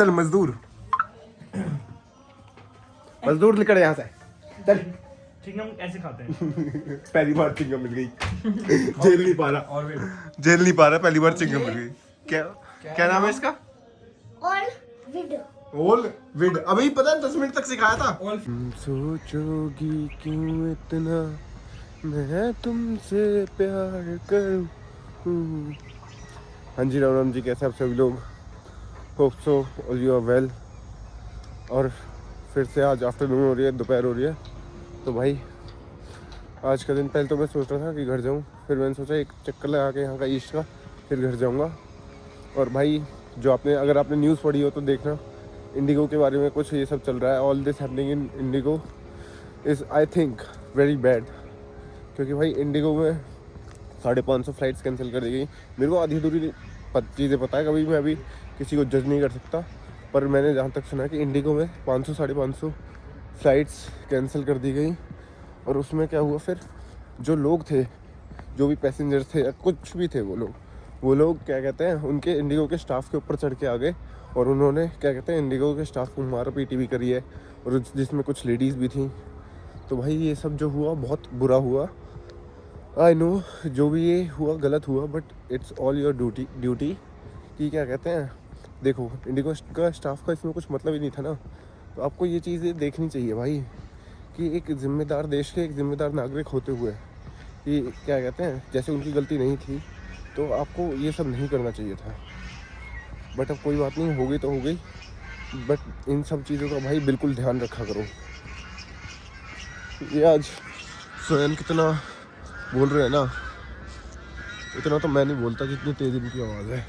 चल मजदूर मजदूर निकल यहाँ से चल। चिंगम ऐसे खाते हैं। पहली बार चिंगम मिल गई। जेल नहीं पा रहा पहली बार चिंगम मिल गई। क्या क्या नाम है इसका? ओल विड। अभी पता है 10 मिनट तक सिखाया था। सोचोगी क्यों इतना मैं तुमसे प्यार करूं। हाँ जी राम राम जी, कैसे आप सभी लोग? Hope so all you are well. और फिर से आज आफ्टरनून हो रही है, दोपहर हो रही है। तो भाई आज का दिन, पहले तो मैं सोच रहा था कि घर जाऊं, फिर मैंने सोचा एक चक्कर लगा के यहाँ का ईस्ट का, फिर घर जाऊंगा। और भाई जो अगर आपने न्यूज़ पढ़ी हो तो देखना, इंडिगो के बारे में कुछ ये सब चल रहा है। All this happening in Indigo is I think very bad. क्योंकि भाई इंडिगो में 550 फ्लाइट्स कैंसिल कर दी गई। मेरे को आधी अधूरी चीज़ें पता है, कभी मैं अभी किसी को जज नहीं कर सकता, पर मैंने जहाँ तक सुना है कि इंडिगो में 500-550 फ़्लाइट्स कैंसिल कर दी गई। और उसमें क्या हुआ फिर, जो लोग थे, जो भी पैसेंजर थे या कुछ भी थे, वो लोग क्या कहते हैं, उनके इंडिगो के स्टाफ के ऊपर चढ़ के आ गए और उन्होंने क्या कहते हैं इंडिगो के स्टाफ को मार पीटी भी करी है, और जिसमें कुछ लेडीज़ भी थी। तो भाई ये सब जो हुआ बहुत बुरा हुआ। आई नो जो भी ये हुआ गलत हुआ, but it's all your duty कि क्या कहते हैं, देखो इंडिगो का स्टाफ का इसमें कुछ मतलब ही नहीं था ना। तो आपको ये चीज़ें देखनी चाहिए भाई कि एक ज़िम्मेदार देश के एक ज़िम्मेदार नागरिक होते हुए कि क्या कहते हैं, जैसे उनकी गलती नहीं थी तो आपको ये सब नहीं करना चाहिए था। बट अब कोई बात नहीं, हो गई तो हो गई। बट इन सब चीज़ों का भाई बिल्कुल ध्यान रखा करो। ये आज स्वयं कितना बोल रहे हैं ना, इतना तो मैं नहीं बोलता जितनी तेज़ इनकी आवाज़ है।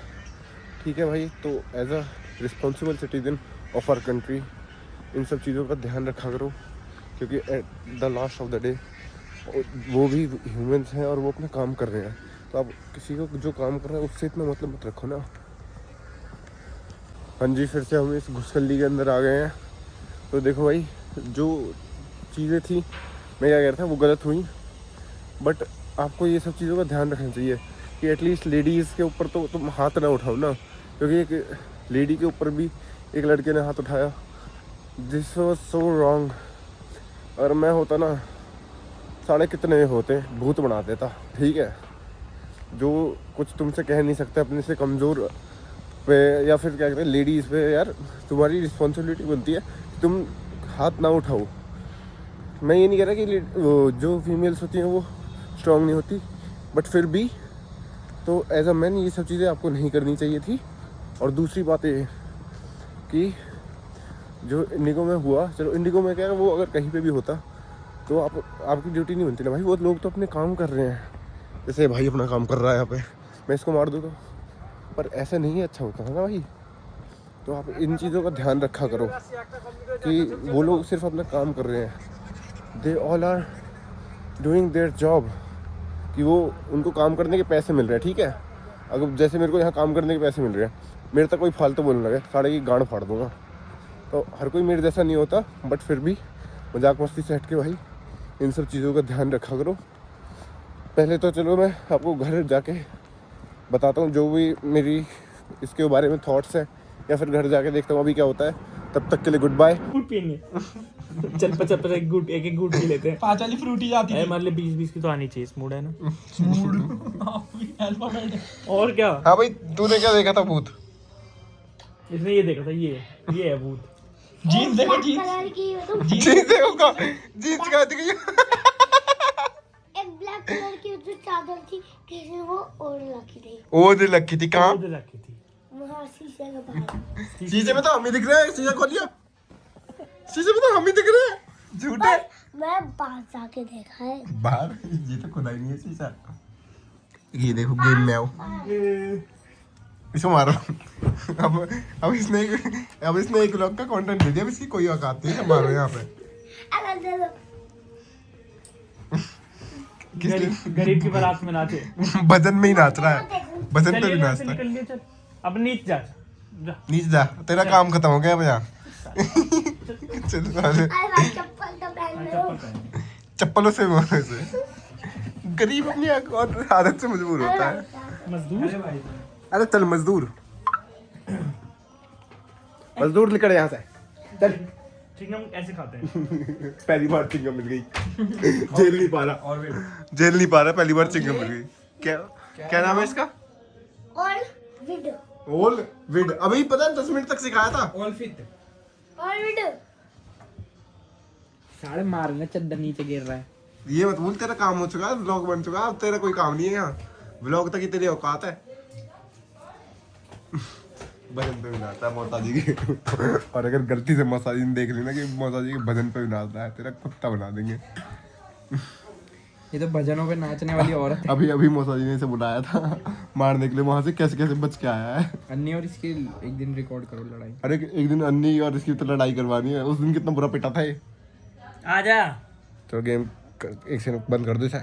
ठीक है भाई, तो as a responsible citizen of our country इन सब चीज़ों का ध्यान रखा करो, क्योंकि at the last of the day वो भी ह्यूमंस हैं और वो अपना काम कर रहे हैं। तो आप किसी को जो काम कर रहा है उससे इतना मतलब मत रखो ना। हाँ जी, फिर से हम इस घुसखल्ली के अंदर आ गए हैं। तो देखो भाई, जो चीज़ें थी मैं क्या कह रहा था वो गलत हुई, बट आपको ये सब चीज़ों का ध्यान रखना चाहिए कि एटलीस्ट लेडीज़ के ऊपर तो तुम हाथ ना उठाओ ना, क्योंकि एक लेडी के ऊपर भी एक लड़के ने हाथ उठाया। This was so wrong. और मैं होता ना, साढ़े कितने होते भूत बना देता। ठीक है, जो कुछ तुमसे कह नहीं सकते अपने से कमज़ोर पे, या फिर क्या कहते हैं लेडीज़ पे, यार तुम्हारी रिस्पॉन्सिबिलिटी बनती है तुम हाथ ना उठाओ। मैं ये नहीं कह रहा कि जो फीमेल्स होती हैं वो स्ट्रॉन्ग नहीं होती, बट फिर भी तो एज अ मैन ये सब चीज़ें आपको नहीं करनी चाहिए थी। और दूसरी बात ये कि जो इंडिगो में हुआ, चलो इंडिगो में क्या है, वो अगर कहीं पे भी होता तो आपकी ड्यूटी नहीं बनती ना भाई। वो लोग तो अपने काम कर रहे हैं, जैसे भाई अपना काम कर रहा है यहाँ पे, मैं इसको मार दूँ तो, पर ऐसा नहीं अच्छा होता है ना भाई। तो आप इन चीज़ों का ध्यान रखा करो कि वो लोग सिर्फ अपना काम कर रहे हैं, they all are doing their job, कि वो उनको काम करने के पैसे मिल रहे हैं। ठीक है, अगर जैसे मेरे को यहाँ काम करने के पैसे मिल रहे हैं, मेरे तक कोई फालतू बोलने लगे साढ़े की गांड फाड़ दूँगा। तो हर कोई मेरे जैसा नहीं होता, बट फिर भी मजाक मस्ती से हट के भाई इन सब चीज़ों का ध्यान रखा करो। पहले तो चलो मैं आपको घर जाके बताता हूँ जो भी मेरी इसके बारे में थॉट्स हैं, या फिर घर जाके देखता हूँ अभी क्या होता है। तब तक के लिए गुड बाय। गुड पियेंगे। चल 50 एक गुड पी लेते हैं। 5 वाली फ्रूटी जाती है। हमारे लिए 20 की तो आनी चाहिए, स्मूड है ना। अल्फाबेट। और क्या? हाँ भाई, तूने क्या देखा था भूत? इसने ये देखा था, ये है भूत। जीन्स देखो, जीन्स जीन्स देखो, जीन्स का दिख एक ब्लैक कलर की जो चादर थी किसी वो ओढ़ रखी थी। ओढ़ रखी थी कहाँ? उधर रखी थी वहाँ शीशे के बाहर। शीशे में तो हम ही दिख रहे हैं। शीशा खोलिए, शीशे में तो हम ही दिख रहे हैं। झूठे। मैं बाहर जाके देखा है। बाहर ये तो खुदा ही नहीं है शीशा। ये देखो गेम में आओ, इसको मारो। अब इसने एक लोग का कंटेंट दे दिया, अब इसकी कोई औकात नहीं है। मारो यहाँ पे। अगर दे दो। गरीब की बारात में नाचे। भजन में ही नाच रहा है, भजन पे चलिए भी यहाँ से नाचता है। निकल लिए, चल अब नीचे जा। नीचे जा, तेरा काम खत्म हो गया भैया। चल साले, अरे भाई चप्पल तो पहन लो। चप्पलों से मारने से गरीब अपनी आदत से मजबूर होता है। मजदूर। अरे चल मजदूर। बस दूर निकल यहाँ से चल। चिंगम ऐसे खाते हैं। पहली बार चिंगम मिल गई। झेल नहीं पा रहा, झेल नहीं पा रहा, पहली बार चिंगम मिल गई। क्या क्या नाम है इसका? और विड ओल विड। अभी पता है 10 मिनट तक सिखाया था। ऑल फिट और विड साले मारने चद्दर नीचे गिर रहा है। ये मत भूल, तेरा काम हो चुका है, व्लॉग बन चुका है, अब तेरा कोई काम नहीं है यहाँ। व्लॉग तक ही तेरी औकात है। भजन पे भी नाचता है मौसा जी के। और अगर गलती से मौसा जी ने देख लेना कि मौसा जी के भजन पे भी नाच रहा है, तेरा कुत्ता बना देंगे। ये तो भजनों पे नाचने वाली औरत है। अभी अभी मौसा जी ने इसे बुलाया था मारने के लिए, वहां से कैसे कैसे बच के आया है। अन्नी और इसकी एक दिन रिकॉर्ड करो लड़ाई। अरे एक दिन अन्नी और इसकी तो लड़ाई करवानी है। उस दिन कितना बुरा पिटा था ये। आजा। चलो गेम एक से बंद कर दो इसे।